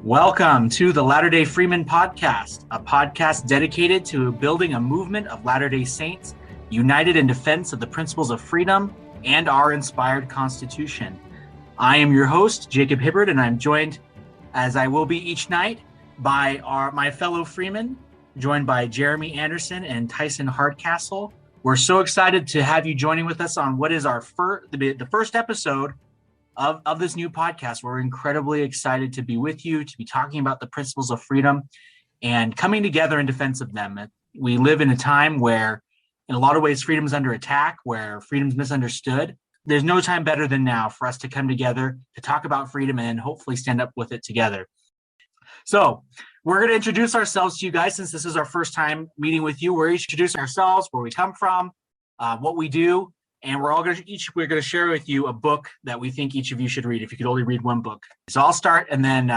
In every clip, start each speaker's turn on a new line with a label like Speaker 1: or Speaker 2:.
Speaker 1: Welcome to the Latter-day Freemen podcast, a podcast dedicated to building a movement of Latter-day Saints united in defense of the principles of freedom and our inspired Constitution. I am your host, Jacob Hibbard, and I'm joined, as I will be each night, by my fellow Freemen, joined by Jeremy Anderson and Tyson Hardcastle. We're so excited to have you joining with us on what is our the first episode of this new podcast. We're incredibly excited to be with you, to be talking about the principles of freedom and coming together in defense of them. We live in a time where, in a lot of ways, freedom is under attack, where freedom is misunderstood. There's no time better than now for us to come together to talk about freedom and hopefully stand up with it together. So we're going to introduce ourselves to you guys since this is our first time meeting with you. We're introducing ourselves, where we come from, what we do. And we're going to share with you a book that we think each of you should read, if you could only read one book. So I'll start, and then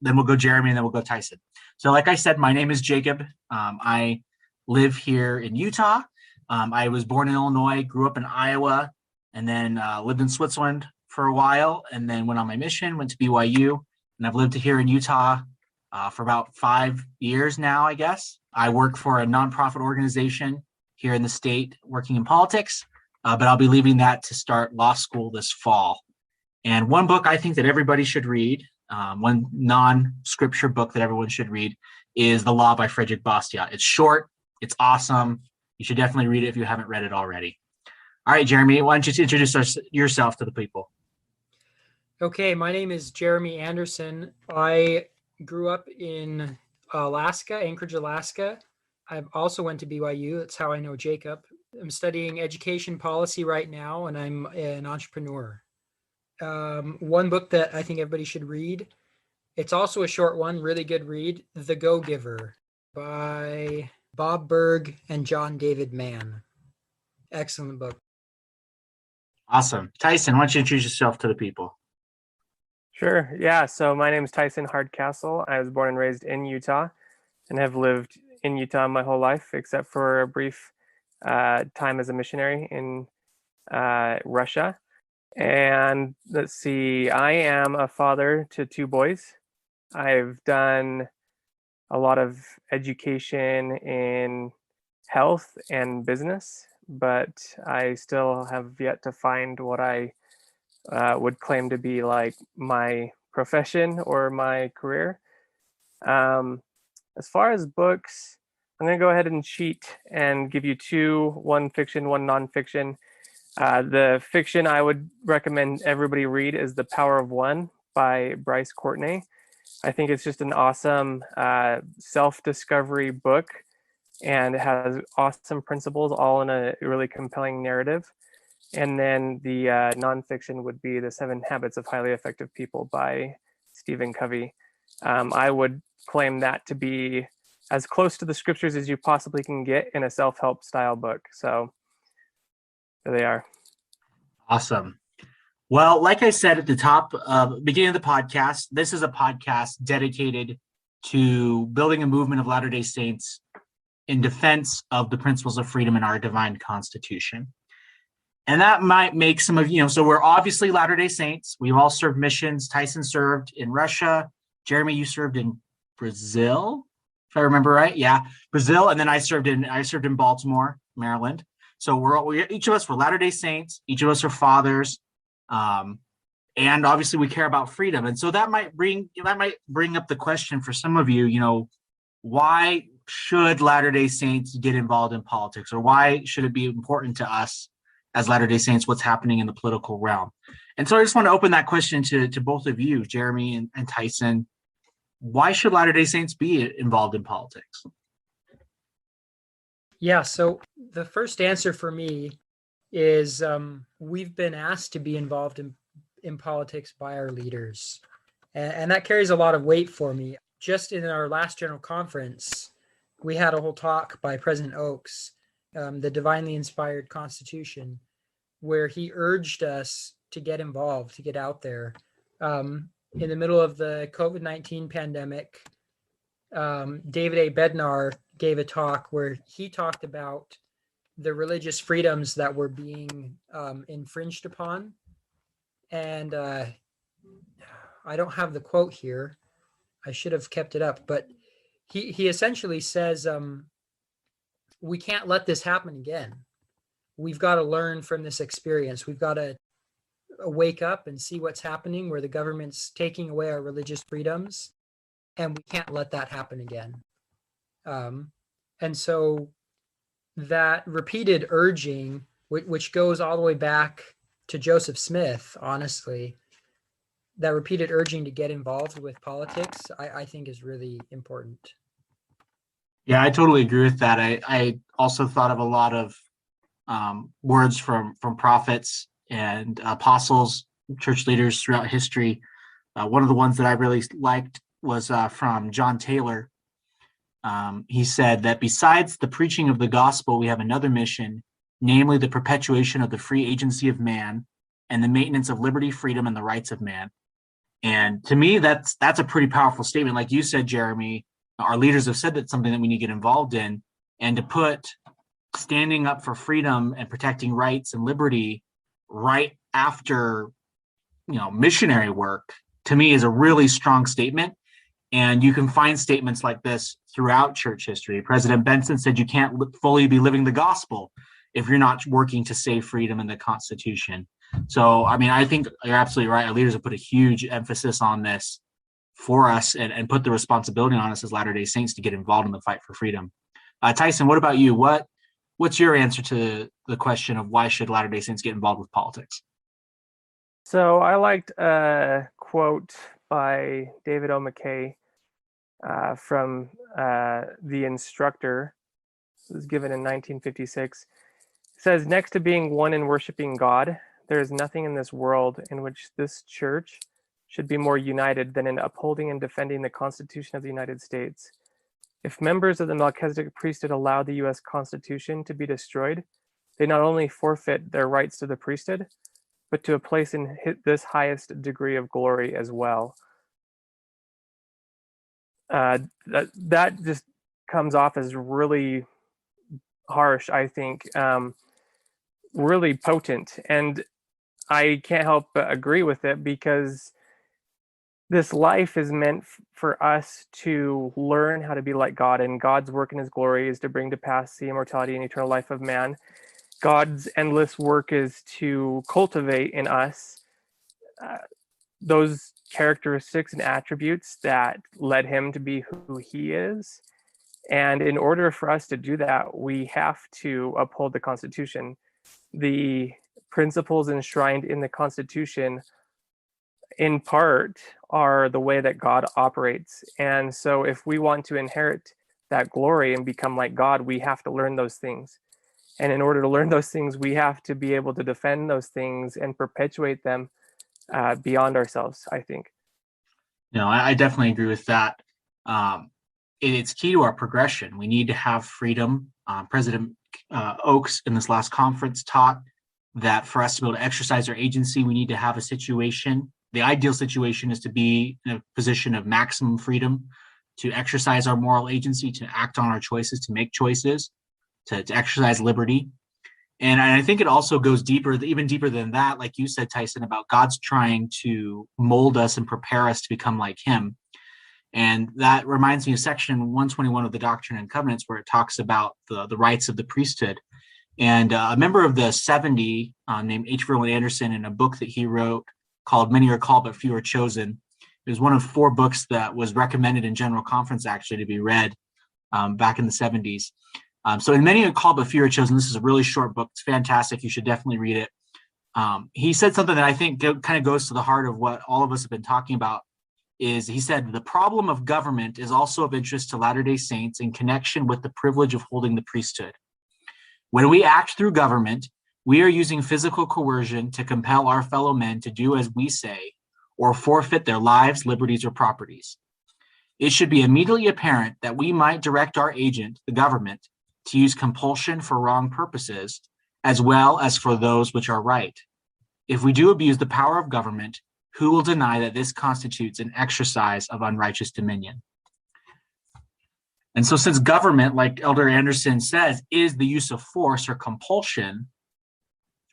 Speaker 1: we'll go Jeremy, and then we'll go Tyson. So like I said, my name is Jacob. I live here in Utah. I was born in Illinois, grew up in Iowa, and then lived in Switzerland for a while, and then went on my mission, went to BYU, and I've lived here in Utah for about 5 years now, I guess. I work for a nonprofit organization here in the state, working in politics. But I'll be leaving that to start law school this fall. And one book I think that everybody should read, one non-scripture book that everyone should read, is The Law by Frederick Bastiat. It's short, it's awesome. You should definitely read it if you haven't read it already. All right, Jeremy, why don't you introduce yourself to the people?
Speaker 2: Okay, my name is Jeremy Anderson. I grew up in Alaska, Anchorage, Alaska. I also went to BYU. That's how I know Jacob. I'm studying education policy right now, and I'm an entrepreneur. One book that I think everybody should read, it's also a short one, really good read, The Go-Giver by Bob Berg and John David Mann. Excellent book.
Speaker 1: Awesome. Tyson, why don't you introduce yourself to the people?
Speaker 3: Sure. Yeah. So my name is Tyson Hardcastle. I was born and raised in Utah and have lived in Utah my whole life, except for a brief time as a missionary in Russia. And let's see, I am a father to 2 boys. I've done a lot of education in health and business, but I still have yet to find what I would claim to be like my profession or my career. As far as books, I'm going to go ahead and cheat and give you 2, one fiction, one nonfiction. The fiction I would recommend everybody read is The Power of One by Bryce Courtenay. I think it's just an awesome self-discovery book, and it has awesome principles all in a really compelling narrative. And then the nonfiction would be The 7 Habits of Highly Effective People by Stephen Covey. I would claim that to be as close to the scriptures as you possibly can get in a self-help style book. So there they are.
Speaker 1: Awesome. Well, like I said at the top, beginning of the podcast, this is a podcast dedicated to building a movement of Latter-day Saints in defense of the principles of freedom in our divine Constitution. And that might make some of you, so we're obviously Latter-day Saints. We've all served missions. Tyson served in Russia. Jeremy, you served in Brazil, if I remember right. Yeah, Brazil. And then I served in Baltimore, Maryland. So each of us were Latter-day Saints. Each of us are fathers. And obviously we care about freedom. And so that might bring up the question for some of you, why should Latter-day Saints get involved in politics? Or why should it be important to us as Latter-day Saints, what's happening in the political realm? And so I just want to open that question to both of you, Jeremy and Tyson. Why should Latter-day Saints be involved in politics?
Speaker 2: Yeah, so the first answer for me is we've been asked to be involved in politics by our leaders. And that carries a lot of weight for me. Just in our last general conference, we had a whole talk by President Oaks, the Divinely Inspired Constitution, where he urged us to get involved, to get out there. In the middle of the COVID-19 pandemic, David A. Bednar gave a talk where he talked about the religious freedoms that were being infringed upon. And I don't have the quote here. I should have kept it up, but he essentially says, we can't let this happen again. We've got to learn from this experience. We've got to wake up and see what's happening where the government's taking away our religious freedoms, and we can't let that happen again. And so that repeated urging, which goes all the way back to Joseph Smith, honestly, that repeated urging to get involved with politics, I think is really important.
Speaker 1: Yeah, I totally agree with that. I also thought of a lot of words from prophets and apostles, church leaders throughout history. One of the ones that I really liked was from John Taylor. He said that besides the preaching of the gospel, we have another mission, namely the perpetuation of the free agency of man and the maintenance of liberty, freedom, and the rights of man. And to me, that's a pretty powerful statement. Like you said, Jeremy, our leaders have said that's something that we need to get involved in, and to put standing up for freedom and protecting rights and liberty right after, missionary work, to me is a really strong statement. And you can find statements like this throughout church history. President Benson said you can't fully be living the gospel if you're not working to save freedom in the Constitution. So, I think you're absolutely right. Our leaders have put a huge emphasis on this for us and put the responsibility on us as Latter-day Saints to get involved in the fight for freedom. Tyson, what about you? What's your answer to the question of why should Latter-day Saints get involved with politics?
Speaker 3: So I liked a quote by David O. McKay from The Instructor. It was given in 1956. It says, next to being one in worshiping God, there is nothing in this world in which this church should be more united than in upholding and defending the Constitution of the United States. If members of the Melchizedek priesthood allow the U.S. Constitution to be destroyed, they not only forfeit their rights to the priesthood, but to a place in this highest degree of glory as well. That just comes off as really harsh, I think, really potent. And I can't help but agree with it, because this life is meant for us to learn how to be like God, and God's work in his glory is to bring to pass the immortality and eternal life of man. God's endless work is to cultivate in us those characteristics and attributes that led him to be who he is. And in order for us to do that, we have to uphold the Constitution. The principles enshrined in the Constitution, in part, are the way that God operates. And so if we want to inherit that glory and become like God, we have to learn those things. And in order to learn those things, we have to be able to defend those things and perpetuate them beyond ourselves, I think.
Speaker 1: No, I definitely agree with that. It's key to our progression. We need to have freedom. President Oakes in this last conference taught that for us to be able to exercise our agency, we need to have a situation. The ideal situation is to be in a position of maximum freedom, to exercise our moral agency, to act on our choices, to make choices, to exercise liberty. And I think it also goes deeper, even deeper than that, like you said, Tyson, about God's trying to mold us and prepare us to become like him. And that reminds me of section 121 of the Doctrine and Covenants, where it talks about the rights of the priesthood. And a member of the 70 named H. Verlin Anderson, in a book that he wrote called Many Are Called But Few Are Chosen, it was one of 4 books that was recommended in General Conference actually to be read back in the 70s. So in Many Are Called But Few Are Chosen, this is a really short book. It's fantastic. You should definitely read it. He said something that I think kind of goes to the heart of what all of us have been talking about. Is he said, the problem of government is also of interest to Latter-day Saints in connection with the privilege of holding the priesthood. When we act through government, we are using physical coercion to compel our fellow men to do as we say, or forfeit their lives, liberties, or properties. It should be immediately apparent that we might direct our agent, the government, to use compulsion for wrong purposes, as well as for those which are right. If we do abuse the power of government, who will deny that this constitutes an exercise of unrighteous dominion? And so since government, like Elder Anderson says, is the use of force or compulsion,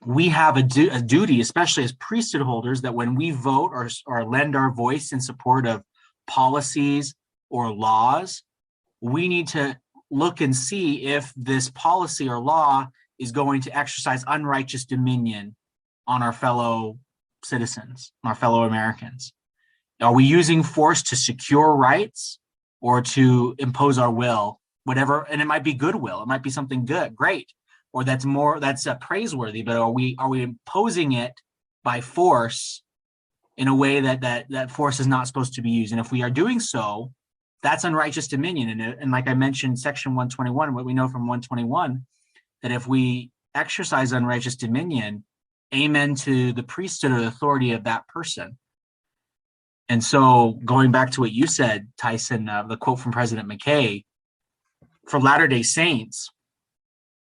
Speaker 1: we have a duty, especially as priesthood holders, that when we vote or lend our voice in support of policies or laws, we need to look and see if this policy or law is going to exercise unrighteous dominion on our fellow citizens, our fellow Americans. Are we using force to secure rights or to impose our will? Whatever, and it might be goodwill. It might be something good, great, or that's praiseworthy. But are we imposing it by force in a way that force is not supposed to be used? And if we are doing so, that's unrighteous dominion. And like I mentioned, Section 121, what we know from 121, that if we exercise unrighteous dominion, amen to the priesthood or the authority of that person. And so going back to what you said, Tyson, the quote from President McKay, for Latter-day Saints,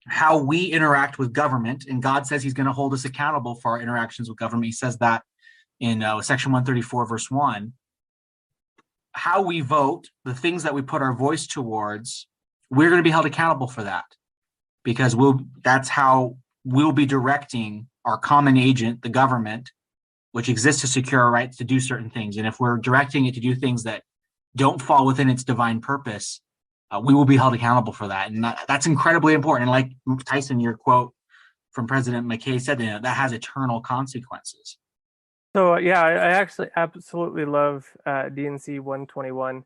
Speaker 1: how we interact with government, and God says he's going to hold us accountable for our interactions with government. He says that in Section 134, verse 1. How we vote, the things that we put our voice towards, we're going to be held accountable for that, because that's how we'll be directing our common agent, the government, which exists to secure our rights to do certain things. And if we're directing it to do things that don't fall within its divine purpose, we will be held accountable for that. And that's incredibly important. And like Tyson, your quote from President McKay said, that has eternal consequences.
Speaker 3: So yeah, I actually absolutely love D&C 121.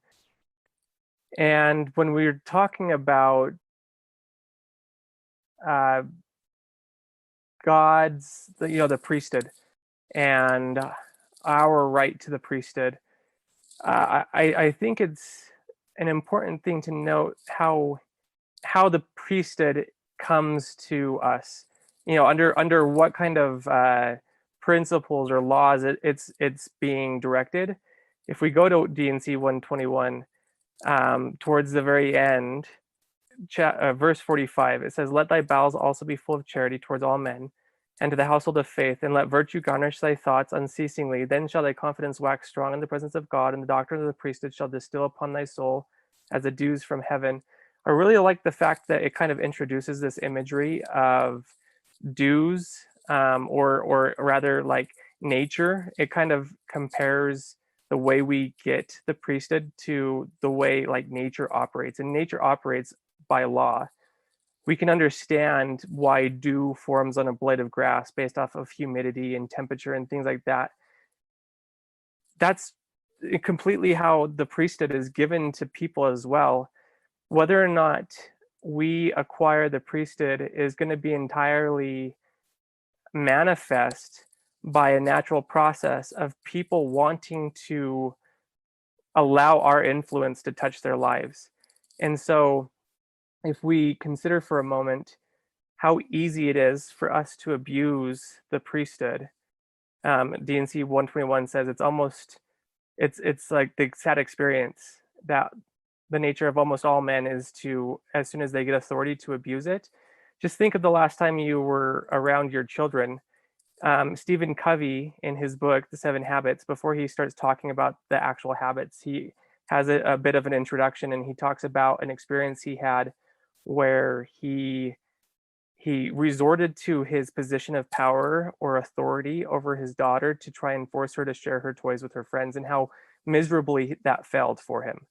Speaker 3: And when we're talking about God's, the priesthood and our right to the priesthood, I think it's an important thing to note how the priesthood comes to us. Under what kind of principles or laws it's being directed. If we go to D&C 121, towards the very end, verse 45, it says, "Let thy bowels also be full of charity towards all men, and to the household of faith, and let virtue garnish thy thoughts unceasingly. Then shall thy confidence wax strong in the presence of God, and the doctrine of the priesthood shall distill upon thy soul as the dews from heaven." I really like the fact that it kind of introduces this imagery of dews, or rather like nature. It kind of compares the way we get the priesthood to the way like nature operates, and nature operates by law. We can understand why dew forms on a blade of grass based off of humidity and temperature and things like that. That's completely how the priesthood is given to people as well. Whether or not we acquire the priesthood is going to be entirely manifest by a natural process of people wanting to allow our influence to touch their lives. And so if we consider for a moment how easy it is for us to abuse the priesthood, D&C 121 says it's like the sad experience that the nature of almost all men is to, as soon as they get authority, to abuse it. Just think of the last time you were around your children. Stephen Covey, in his book, The 7 Habits, before he starts talking about the actual habits, he has a bit of an introduction, and he talks about an experience he had where he resorted to his position of power or authority over his daughter to try and force her to share her toys with her friends, and how miserably that failed for him.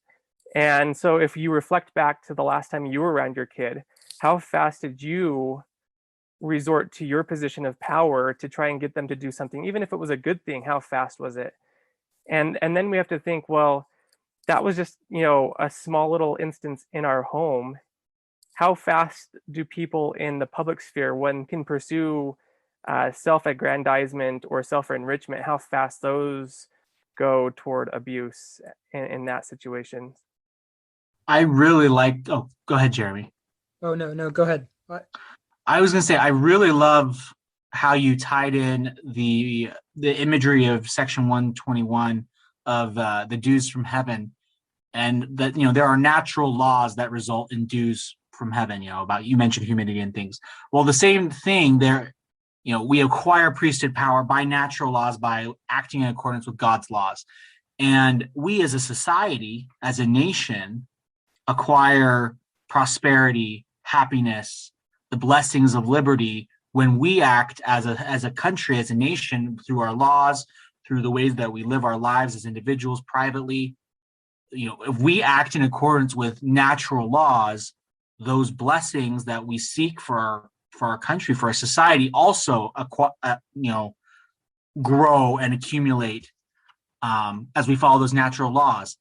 Speaker 3: And so if you reflect back to the last time you were around your kid, how fast did you resort to your position of power to try and get them to do something, even if it was a good thing? How fast was it? And then we have to think, well, that was just, a small little instance in our home. How fast do people in the public sphere, one can pursue self-aggrandizement or self-enrichment, how fast those go toward abuse in that situation?
Speaker 1: I really like, go ahead, Jeremy.
Speaker 2: Oh, no, go ahead.
Speaker 1: I was going to say, I really love how you tied in the imagery of Section 121 of the dews from heaven, and that, there are natural laws that result in dews from heaven, about, you mentioned humidity and things. Well, the same thing there, we acquire priesthood power by natural laws, by acting in accordance with God's laws. And we as a society, as a nation, acquire prosperity, happiness, the blessings of liberty when we act as a country, as a nation, through our laws, through the ways that we live our lives as individuals, privately, if we act in accordance with natural laws, those blessings that we seek for our country, for our society, also grow and accumulate as we follow those natural laws.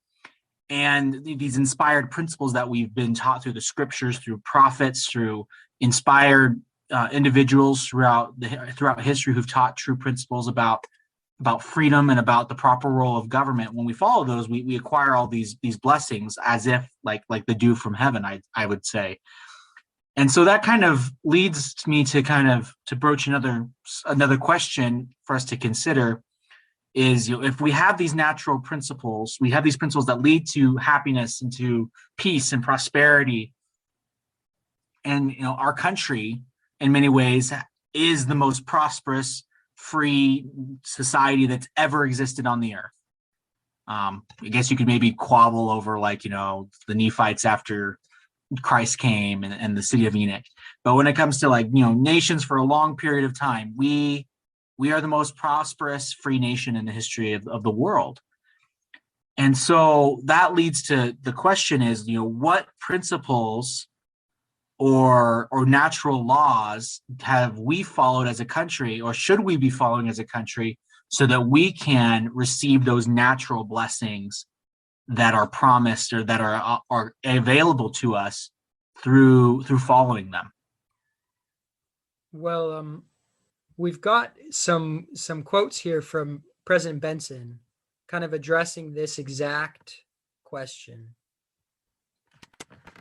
Speaker 1: And these inspired principles that we've been taught through the scriptures, through prophets, through inspired individuals throughout history who've taught true principles about freedom and about the proper role of government. When we follow those, we acquire all these blessings as if like the dew from heaven, I would say. And so that kind of leads me to broach another question for us to consider is, if we have these natural principles, we have these principles that lead to happiness and to peace and prosperity. And, our country in many ways is the most prosperous, free society that's ever existed on the earth. I guess you could maybe quabble over the Nephites after Christ came and the city of Enoch. But when it comes to nations for a long period of time, we are the most prosperous free nation in the history of the world. And so that leads to the question is, what principles or natural laws have we followed as a country, or should we be following as a country, so that we can receive those natural blessings that are promised or that are available to us through following them?
Speaker 2: Well, we've got some quotes here from President Benson kind of addressing this exact question.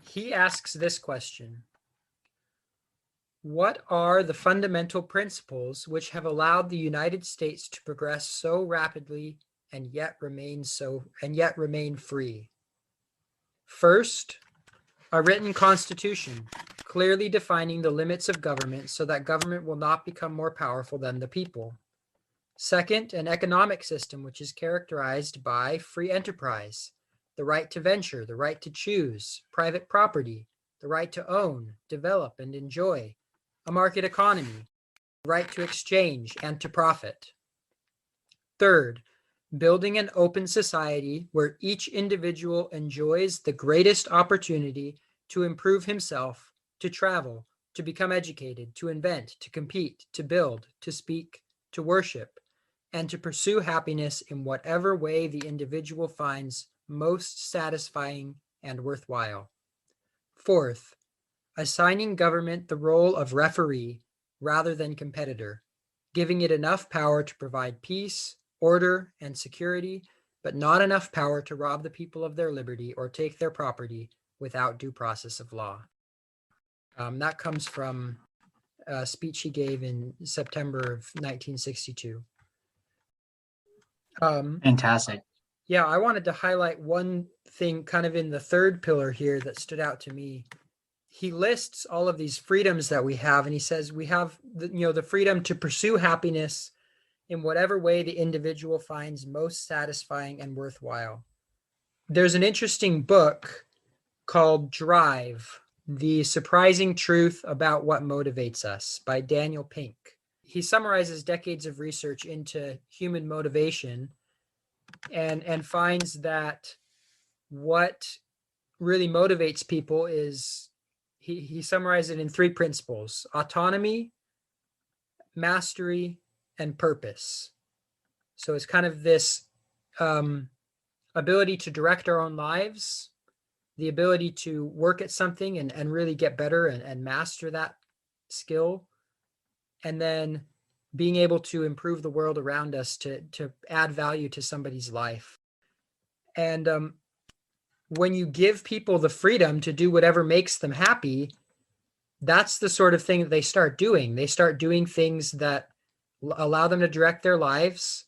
Speaker 2: He asks this question: what are the fundamental principles which have allowed the United States to progress so rapidly and yet remain free? First, a written constitution, clearly defining the limits of government so that government will not become more powerful than the people. Second, an economic system which is characterized by free enterprise, the right to venture, the right to choose, private property, the right to own, develop, and enjoy, a market economy, the right to exchange and to profit. Third, building an open society where each individual enjoys the greatest opportunity to improve himself, to travel, to become educated, to invent, to compete, to build, to speak, to worship, and to pursue happiness in whatever way the individual finds most satisfying and worthwhile. Fourth, assigning government the role of referee rather than competitor, giving it enough power to provide peace, order, and security, but not enough power to rob the people of their liberty or take their property without due process of law. That comes from a speech he gave in September of 1962.
Speaker 1: Fantastic.
Speaker 2: Yeah, I wanted to highlight one thing kind of in the third pillar here that stood out to me. He lists all of these freedoms that we have, and he says we have the freedom to pursue happiness in whatever way the individual finds most satisfying and worthwhile. There's an interesting book called Drive: The Surprising Truth About What Motivates Us by Daniel Pink. He summarizes decades of research into human motivation and finds that what really motivates people is, he summarized it in 3 principles: autonomy, mastery, and purpose. So it's kind of this ability to direct our own lives, the ability to work at something and really get better and master that skill, and then being able to improve the world around us to add value to somebody's life. And when you give people the freedom to do whatever makes them happy, that's the sort of thing that they start doing. They start doing things that allow them to direct their lives,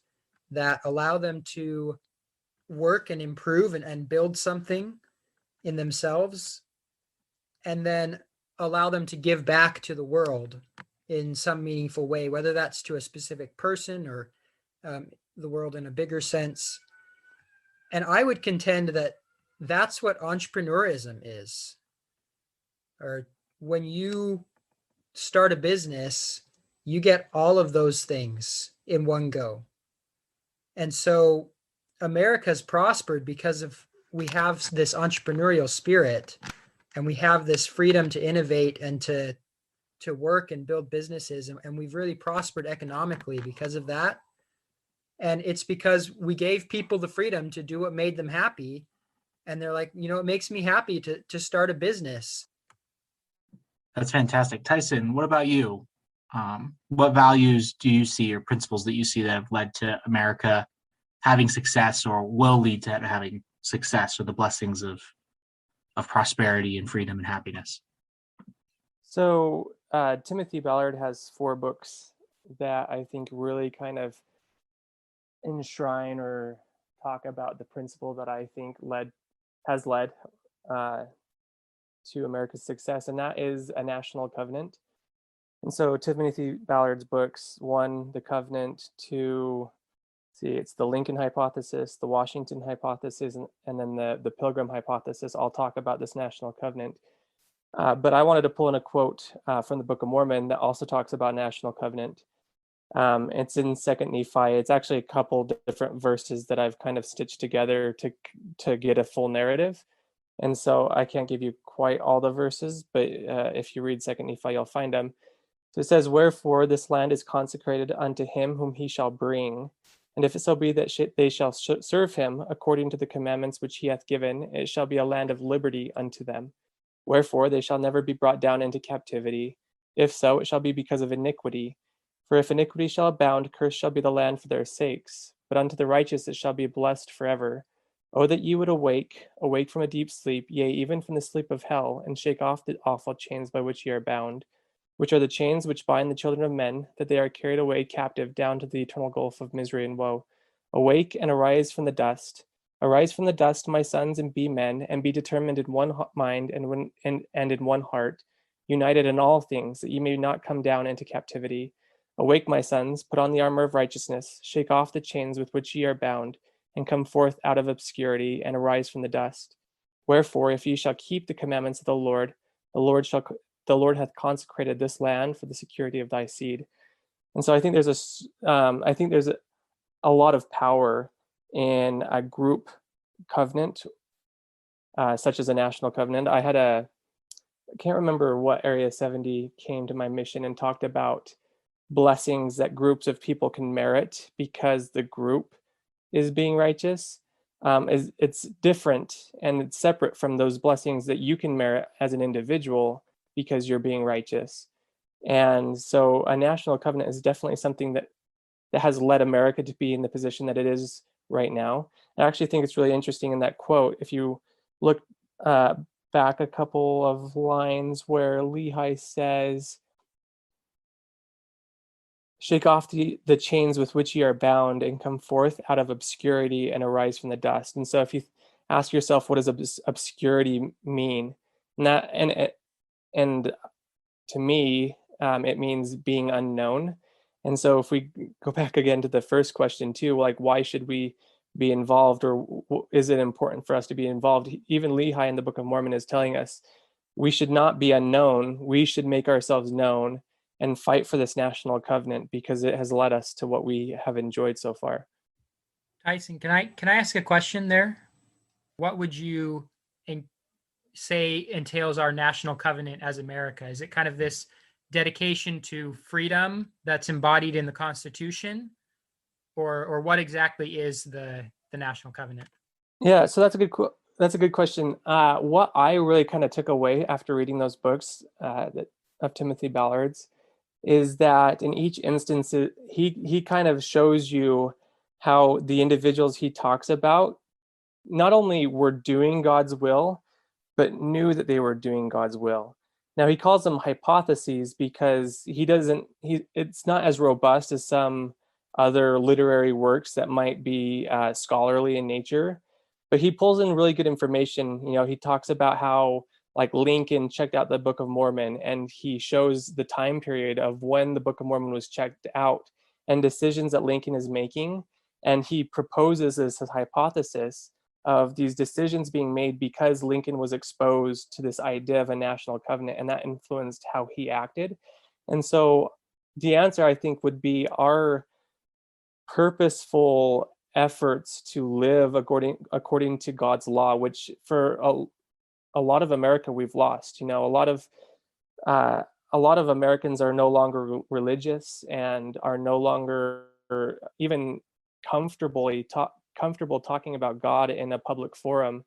Speaker 2: that allow them to work and improve and build something in themselves, and then allow them to give back to the world in some meaningful way, whether that's to a specific person or the world in a bigger sense. And I would contend that that's what entrepreneurism is. Or when you start a business, you get all of those things in one go. And so America's prospered because of we have this entrepreneurial spirit, and we have this freedom to innovate and to work and build businesses, and we've really prospered economically because of that. And it's because we gave people the freedom to do what made them happy, and they're like, it makes me happy to start a business.
Speaker 1: That's fantastic. Tyson, what about you? What values do you see or principles that you see that have led to America having success or will lead to having success, or the blessings of prosperity and freedom and happiness?
Speaker 3: So Timothy Ballard has 4 books that I think really kind of enshrine or talk about the principle that I think has led to America's success, and that is a national covenant. And so Timothy Ballard's books, 1, The Covenant, 2, it's the Lincoln hypothesis, the Washington hypothesis, and then the Pilgrim hypothesis all talk about this national covenant. But I wanted to pull in a quote from the Book of Mormon that also talks about national covenant. It's in 2nd Nephi. It's actually a couple different verses that I've kind of stitched together to get a full narrative. And so I can't give you quite all the verses, but if you read 2nd Nephi, you'll find them. So it says, "Wherefore this land is consecrated unto him whom he shall bring. And if it so be that they shall serve him according to the commandments which he hath given, it shall be a land of liberty unto them. Wherefore they shall never be brought down into captivity. If so, it shall be because of iniquity. For if iniquity shall abound, cursed shall be the land for their sakes. But unto the righteous it shall be blessed forever. Oh, that ye would awake from a deep sleep, yea, even from the sleep of hell, and shake off the awful chains by which ye are bound, which are the chains which bind the children of men, that they are carried away captive down to the eternal gulf of misery and woe. Awake and arise from the dust. Arise from the dust, my sons, and be men, and be determined in one mind and in one heart, united in all things, that ye may not come down into captivity. Awake, my sons, put on the armor of righteousness, shake off the chains with which ye are bound, and come forth out of obscurity, and arise from the dust. Wherefore, if ye shall keep the commandments of the Lord Lord hath consecrated this land for the security of thy seed." And so I think there's a lot of power in a group covenant, such as a national covenant. I can't remember what Area 70 came to my mission and talked about blessings that groups of people can merit because the group is being righteous. It's different and it's separate from those blessings that you can merit as an individual because you're being righteous. And so a national covenant is definitely something that has led America to be in the position that it is right now. I actually think it's really interesting in that quote, if you look back a couple of lines where Lehi says, "Shake off the chains with which ye are bound, and come forth out of obscurity, and arise from the dust." And so if you ask yourself, what does obscurity mean? And to me, it means being unknown. And so if we go back again to the first question too, like, why should we be involved, or is it important for us to be involved? Even Lehi in the Book of Mormon is telling us we should not be unknown. We should make ourselves known and fight for this national covenant because it has led us to what we have enjoyed so far.
Speaker 2: Tyson, can I ask a question there? What would you say entails our national covenant as America? Is it kind of this dedication to freedom that's embodied in the Constitution, or what exactly is the national covenant?
Speaker 3: Yeah, so that's a good question. What I really kind of took away after reading those books of Timothy Ballard's is that in each instance, he kind of shows you how the individuals he talks about not only were doing God's will, but knew that they were doing God's will. Now he calls them hypotheses because it's not as robust as some other literary works that might be scholarly in nature, but he pulls in really good information. He talks about how, like, Lincoln checked out the Book of Mormon, and he shows the time period of when the Book of Mormon was checked out and decisions that Lincoln is making. And he proposes this hypothesis of these decisions being made because Lincoln was exposed to this idea of a national covenant, and that influenced how he acted. And so the answer, I think, would be our purposeful efforts to live according to God's law, which for a lot of America we've lost. A lot of Americans are no longer religious and are no longer even comfortable talking about God in a public forum,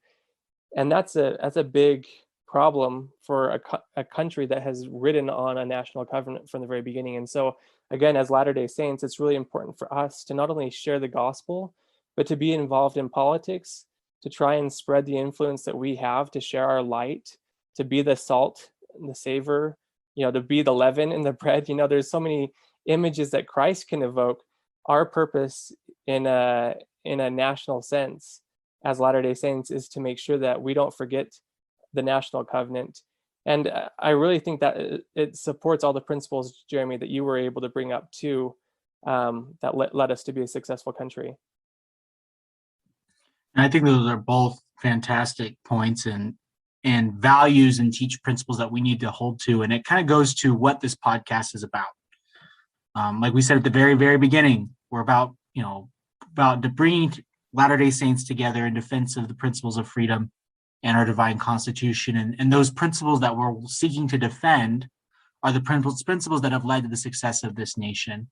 Speaker 3: and that's a big problem for a country that has ridden on a national covenant from the very beginning. And so, again, as Latter-day Saints, it's really important for us to not only share the gospel, but to be involved in politics, to try and spread the influence that we have, to share our light, to be the salt and the savor, to be the leaven in the bread. There's so many images that Christ can evoke. Our purpose in a national sense as Latter-day Saints is to make sure that we don't forget the national covenant. And I really think that it supports all the principles, Jeremy, that you were able to bring up too, that led us to be a successful country.
Speaker 1: And I think those are both fantastic points and values and teach principles that we need to hold to. And it kind of goes to what this podcast is about. Like we said at the very, very beginning, we're about bringing Latter-day Saints together in defense of the principles of freedom and our divine constitution. And those principles that we're seeking to defend are the principles that have led to the success of this nation.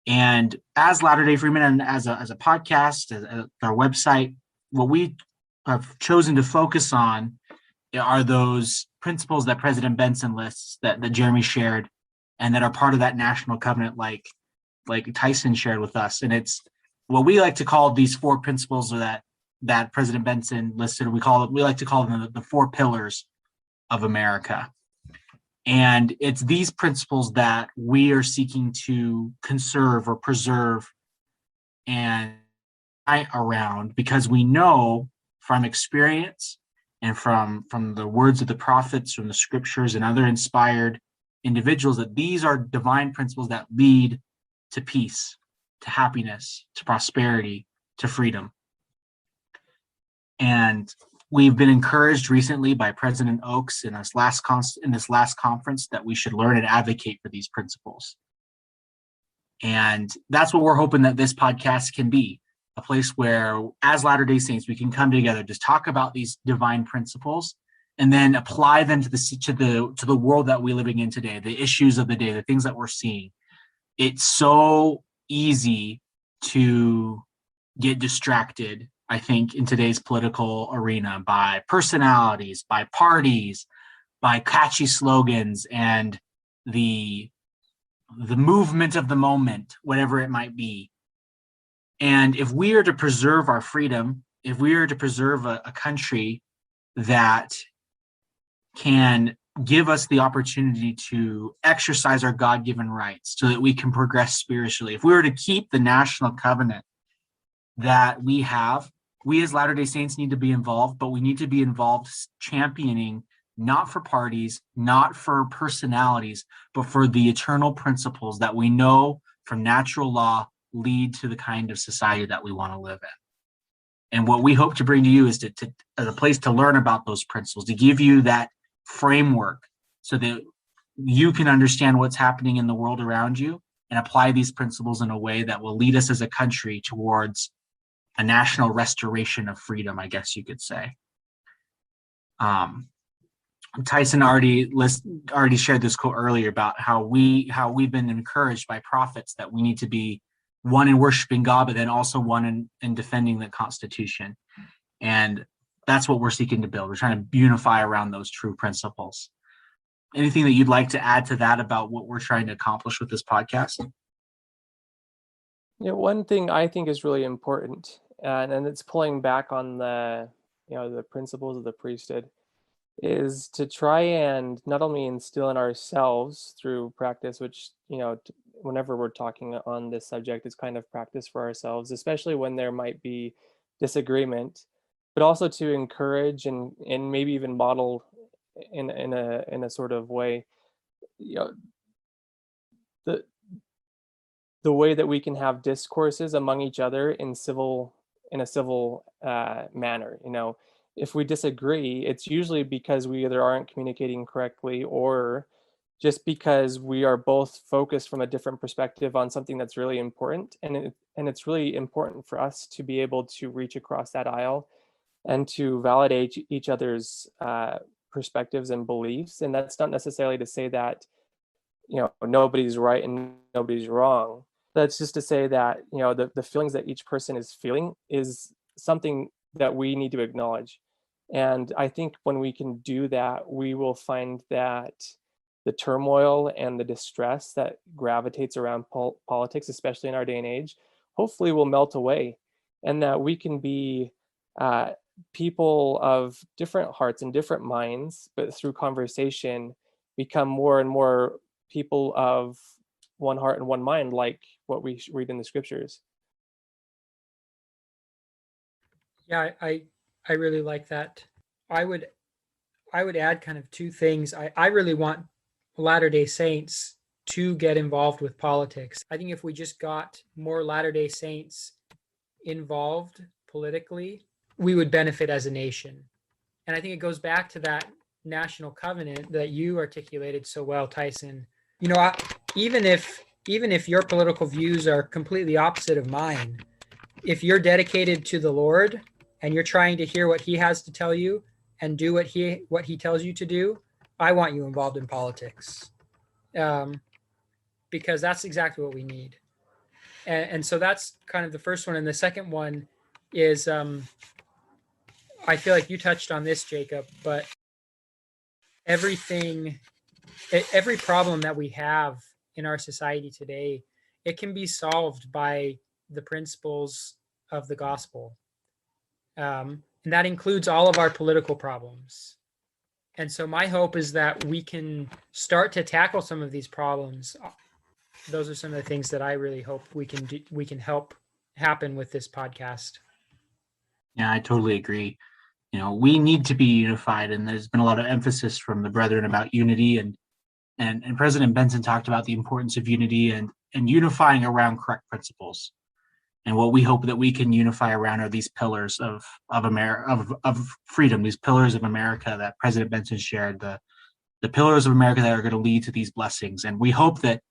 Speaker 1: And as Latter-day Freemen and as a podcast, as our website, what we have chosen to focus on are those principles that President Benson lists that Jeremy shared and that are part of that national covenant, like Tyson shared with us. And it's what we like to call these four principles that President Benson listed. We like to call them the four pillars of America. And it's these principles that we are seeking to conserve or preserve and around, because we know from experience and from the words of the prophets, from the scriptures and other inspired individuals, that these are divine principles that lead to peace, to happiness, to prosperity, to freedom. And we've been encouraged recently by President Oaks in this last conference that we should learn and advocate for these principles. And that's what we're hoping that this podcast can be, a place where, as Latter-day Saints, we can come together, just talk about these divine principles, and then apply them to the world that we're living in today, the issues of the day, the things that we're seeing. It's so easy to get distracted, I think, in today's political arena by personalities, by parties, by catchy slogans, and the movement of the moment, whatever it might be. And if we are to preserve our freedom, if we are to preserve a country that can give us the opportunity to exercise our God-given rights so that we can progress spiritually, if we were to keep the national covenant that we have, we as Latter-day Saints need to be involved, but we need to be involved championing, not for parties, not for personalities, but for the eternal principles that we know from natural law lead to the kind of society that we want to live in. And what we hope to bring to you is to as a place to learn about those principles, to give you that framework so that you can understand what's happening in the world around you and apply these principles in a way that will lead us as a country towards a national restoration of freedom, I guess you could say. Tyson already shared this quote earlier about how we've been encouraged by prophets that we need to be one in worshiping God, but then also one in defending the Constitution. And that's what we're seeking to build. We're trying to unify around those true principles. Anything that you'd like to add to that about what we're trying to accomplish with this podcast?
Speaker 3: Yeah, one thing I think is really important, and it's pulling back on the principles of the priesthood, is to try and not only instill in ourselves through practice, which whenever we're talking on this subject, is kind of practice for ourselves, especially when there might be disagreement, but also to encourage and maybe even model in a sort of way, the way that we can have discourses among each other in a civil manner. If we disagree, it's usually because we either aren't communicating correctly or just because we are both focused from a different perspective on something that's really important. And it's really important for us to be able to reach across that aisle and to validate each other's perspectives and beliefs. And that's not necessarily to say that, nobody's right and nobody's wrong. That's just to say that, the feelings that each person is feeling is something that we need to acknowledge. And I think when we can do that, we will find that the turmoil and the distress that gravitates around politics, especially in our day and age, hopefully will melt away, and that we can be people of different hearts and different minds, but through conversation become more and more people of one heart and one mind, like what we read in the scriptures.
Speaker 2: Yeah, I really like that. I would add kind of two things. I really want Latter-day Saints to get involved with politics. I think if we just got more Latter-day Saints involved politically, we would benefit as a nation. And I think it goes back to that national covenant that you articulated so well, Tyson. Even if your political views are completely opposite of mine, if you're dedicated to the Lord and you're trying to hear what he has to tell you and do what he tells you to do, I want you involved in politics, because that's exactly what we need. And so that's kind of the first one. And the second one is, I feel like you touched on this, Jacob, but every problem that we have in our society today, it can be solved by the principles of the gospel. And that includes all of our political problems. And so my hope is that we can start to tackle some of these problems. Those are some of the things that I really hope we can help happen with this podcast.
Speaker 1: Yeah, I totally agree. We need to be unified, and there's been a lot of emphasis from the brethren about unity, and President Benson talked about the importance of unity and unifying around correct principles. And what we hope that we can unify around are these pillars of freedom, these pillars of America that President Benson shared, the pillars of America that are going to lead to these blessings. And we hope that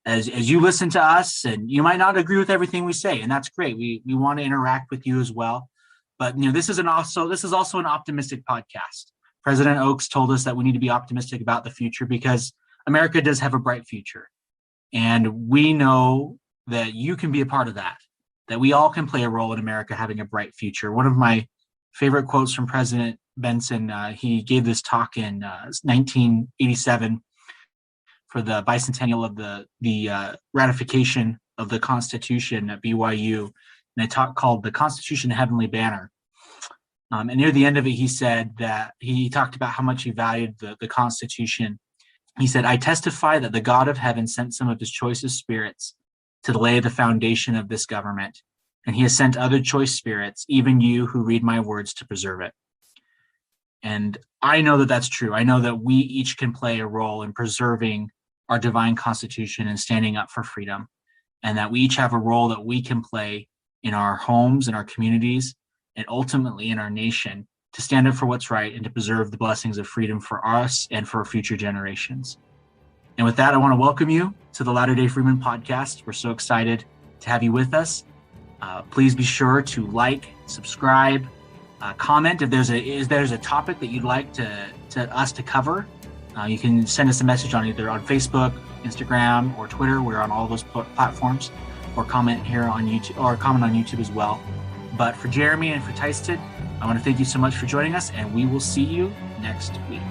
Speaker 1: as you listen to us, and you might not agree with everything we say, and that's great. We want to interact with you as well. But this is also an optimistic podcast. President Oaks told us that we need to be optimistic about the future because America does have a bright future. And we know that you can be a part of that we all can play a role in America having a bright future. One of my favorite quotes from President Benson, he gave this talk in 1987 for the bicentennial of the ratification of the Constitution at BYU, and a talk called "The Constitution, Heavenly Banner." And near the end of it, he said that he talked about how much he valued the Constitution. He said, "I testify that the God of heaven sent some of his choicest spirits to lay the foundation of this government, and he has sent other choice spirits, even you who read my words, to preserve it." And I know that that's true. I know that we each can play a role in preserving our divine Constitution and standing up for freedom, and that we each have a role that we can play in our homes, in our communities, and ultimately in our nation to stand up for what's right and to preserve the blessings of freedom for us and for future generations. And with that, I want to welcome you to the Latter-day Freemen podcast. We're so excited to have you with us. Please be sure to like, subscribe, comment if there's a topic that you'd like us to cover. You can send us a message on either on Facebook, Instagram, or Twitter. We're on all those platforms, or comment here on YouTube, or comment on YouTube as well. But for Jeremy and for Tyson, I want to thank you so much for joining us, and we will see you next week.